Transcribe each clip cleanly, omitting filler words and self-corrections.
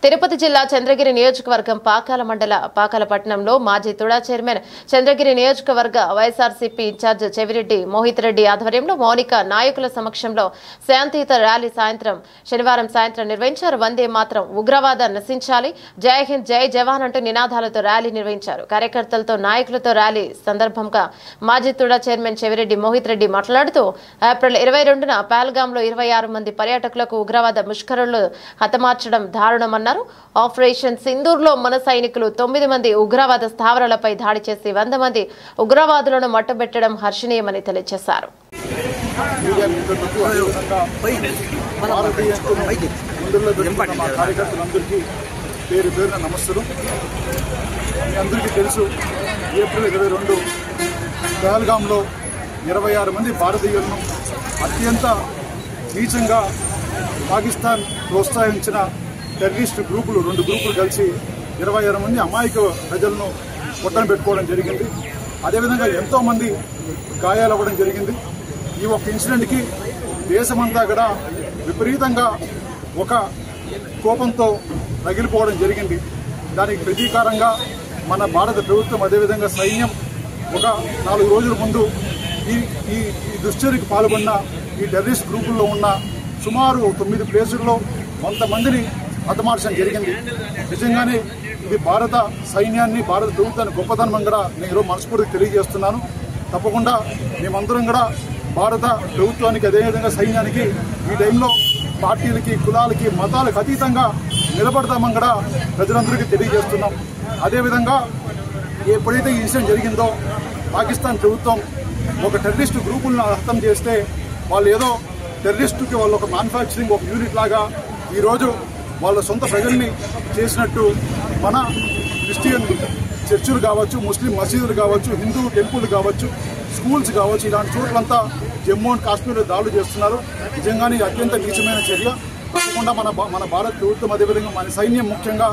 తిరుపతి జిల్లా చంద్రగిరి నియోజకవర్గం పాకాల మండల పాకాలపట్నంలో మాజీ తుడా చైర్మన్ చంద్రగిరి నియోజకవర్గ వైఎస్ఆర్సీపీ ఇన్ఛార్జ్ చెవిరెడ్డి మోహిత్ రెడ్డి ఆధ్వర్యంలో మౌనిక నాయకుల సమక్షంలో శాంతియుత ర్యాలీ శనివారం సాయంత్రం నిర్వహించారు. వందే మాత్రం, ఉగ్రవాదం నశించాలి, జై హింద్, జై జవాన్ అంటూ నినాదాలతో ర్యాలీ నిర్వహించారు. కార్యకర్తలతో నాయకులతో ర్యాలీ సందర్భంగా మాజీ తుడా చైర్మన్ చెవిరెడ్డి మోహిత్ రెడ్డి మాట్లాడుతూ ఏప్రిల్ 22న పహల్గాంలో 26 మంది పర్యాటకులకు ఉగ్రవాద ముష్కరులు హతమార్చడం దారుణమన్నారు. ఆపరేషన్ సింధూర్లో మన సైనికులు 9 మంది ఉగ్రవాద స్థావరాలపై దాడి చేసి 100 మంది ఉగ్రవాదులను మట్టుబెట్టడం హర్షణీయమని తెలియజేశారు. ఏప్రిల్ 22 పహల్గాంలో 26 మంది భారతీయులను అత్యంత నీచంగా పాకిస్తాన్ ప్రోత్సహించిన టెర్రరిస్ట్ గ్రూపులు 2 గ్రూపులు కలిసి 26 మంది అమాయక ప్రజలను పొట్టన పెట్టుకోవడం జరిగింది. అదేవిధంగా ఎంతోమంది గాయాలవ్వడం జరిగింది. ఈ ఒక్క ఇన్సిడెంట్కి దేశమంతా కూడా విపరీతంగా ఒక కోపంతో రగిలిపోవడం జరిగింది. దానికి ప్రతీకారంగా మన భారత ప్రభుత్వం అదేవిధంగా సైన్యం ఒక 4 రోజుల ముందు ఈ దుశ్చర్యకు పాల్గొన్న ఈ టెర్రరిస్ట్ గ్రూపుల్లో ఉన్న సుమారు 9 ప్లేసుల్లో 100 మందిని హతమార్చడం జరిగింది. నిజంగానే ఇది భారత సైన్యాన్ని, భారత ప్రభుత్వాన్ని గొప్పతనం కూడా నేను ఈరోజు మనస్ఫూర్తిగా తెలియజేస్తున్నాను. తప్పకుండా మేమందరం కూడా భారత ప్రభుత్వానికి అదేవిధంగా సైన్యానికి ఈ టైంలో పార్టీలకి, కులాలకి, మతాలకు అతీతంగా నిలబడతామని కూడా ప్రజలందరికీ తెలియజేస్తున్నాం. అదేవిధంగా ఎప్పుడైతే ఈ ఇన్సిడెంట్ జరిగిందో పాకిస్తాన్ ప్రభుత్వం ఒక టెర్రరిస్ట్ గ్రూపులను హతం చేస్తే వాళ్ళు ఏదో టెర్రరిస్టుకి వాళ్ళు ఒక మ్యానుఫ్యాక్చరింగ్ ఒక యూనిట్ లాగా ఈరోజు వాళ్ళ సొంత ప్రజల్ని చేసినట్టు మన క్రిస్టియన్ చర్చిలు కావచ్చు, ముస్లిం మసీదులు కావచ్చు, హిందూ టెంపుల్ కావచ్చు, స్కూల్స్ కావచ్చు, ఇలాంటి చోట్లంతా జమ్మూ అండ్ కాశ్మీర్లో దాడులు చేస్తున్నారు. నిజంగానే అత్యంత నీచమైన చర్య. తప్పకుండా మన భారత ప్రభుత్వం అదేవిధంగా మన సైన్యం ముఖ్యంగా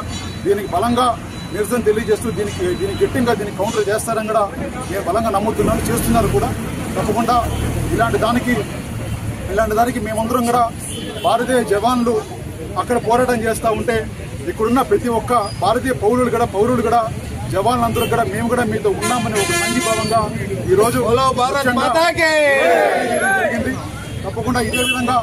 దీనికి బలంగా నిరసన తెలియజేస్తూ దీనికి గట్టిగా దీనికి కౌంటర్ చేస్తారని కూడా నేను బలంగా నమ్ముతున్నాను, చేస్తున్నారు కూడా. తప్పకుండా ఇలాంటి దానికి మేమందరం కూడా భారతీయ జవాన్లు అక్కడ పోరాటం చేస్తూ ఉంటే ఇక్కడున్న ప్రతి ఒక్క భారతీయ పౌరులు కూడా జవాన్లందరూ కూడా మేము కూడా మీతో ఉన్నామని ఒక సంఘీభావంగా ఈరోజు జరిగింది. తప్పకుండా ఇదే విధంగా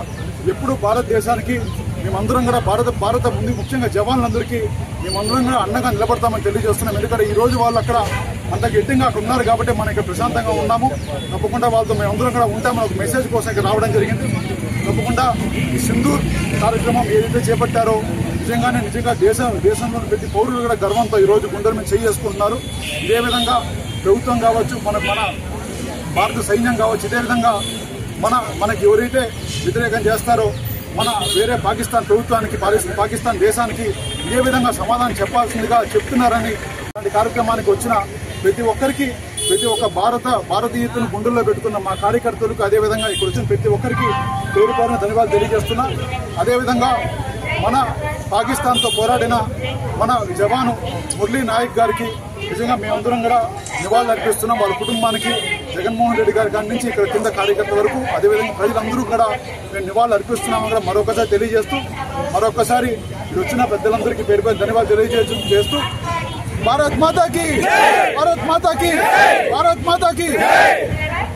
ఎప్పుడు భారతదేశానికి మేమందరం కూడా భారత ముందు ముఖ్యంగా జవాన్లందరికీ మేమందరం కూడా అండగా నిలబడతామని తెలియజేస్తున్నాం. ఎందుకంటే ఈ రోజు వాళ్ళు అక్కడ అంత గట్టిగా అక్కడ ఉన్నారు కాబట్టి మనం ఇక్కడ ప్రశాంతంగా ఉన్నాము. తప్పకుండా వాళ్ళతో మేమందరం కూడా ఉంటామని ఒక మెసేజ్ కోసం ఇక్కడ రావడం జరిగింది. తప్పకుండా ఈ సింధూర్ కార్యక్రమం ఏదైతే చేపట్టారో నిజంగా దేశంలోని ప్రతి పౌరులు కూడా గర్వంతో ఈరోజు గుండెల మీద చేసుకుంటున్నారు. ఇదే విధంగా ప్రభుత్వం కావచ్చు, మన భారత సైన్యం కావచ్చు, ఇదే విధంగా మనకి ఎవరైతే వ్యతిరేకం చేస్తారో మన వేరే పాకిస్తాన్ ప్రభుత్వానికి, పాకిస్తాన్ దేశానికి ఇదే విధంగా సమాధానం చెప్పాల్సిందిగా చెప్తున్నారని ఇలాంటి కార్యక్రమానికి వచ్చిన ప్రతి ఒక్క భారతీయతను గుండెల్లో పెట్టుకున్న మా కార్యకర్తలకు, అదేవిధంగా ఇక్కడ వచ్చిన ప్రతి ఒక్కరికి పేరు పేరున ధన్యవాదాలు తెలియజేస్తున్నా. అదేవిధంగా మన పాకిస్తాన్తో పోరాడిన మన జవాను మురళీ నాయక్ గారికి నిజంగా మేమందరం కూడా నివాళులు అర్పిస్తున్నాం. వాళ్ళ కుటుంబానికి, జగన్మోహన్ రెడ్డి గారి కాడి నుంచి ఇక్కడ కింద కార్యకర్తల వరకు, అదేవిధంగా ప్రజలందరూ కూడా మేము నివాళులు అర్పిస్తున్నామని కూడా మరొకసారి తెలియజేస్తూ, మరొకసారి ఇక్కడ వచ్చిన పెద్దలందరికీ పేరు పేరు ధన్యవాదాలు తెలియజేస్తూ భారత్ మాతా కీ, భారత్ మాతా కీ, భారత్ మాతా కీ.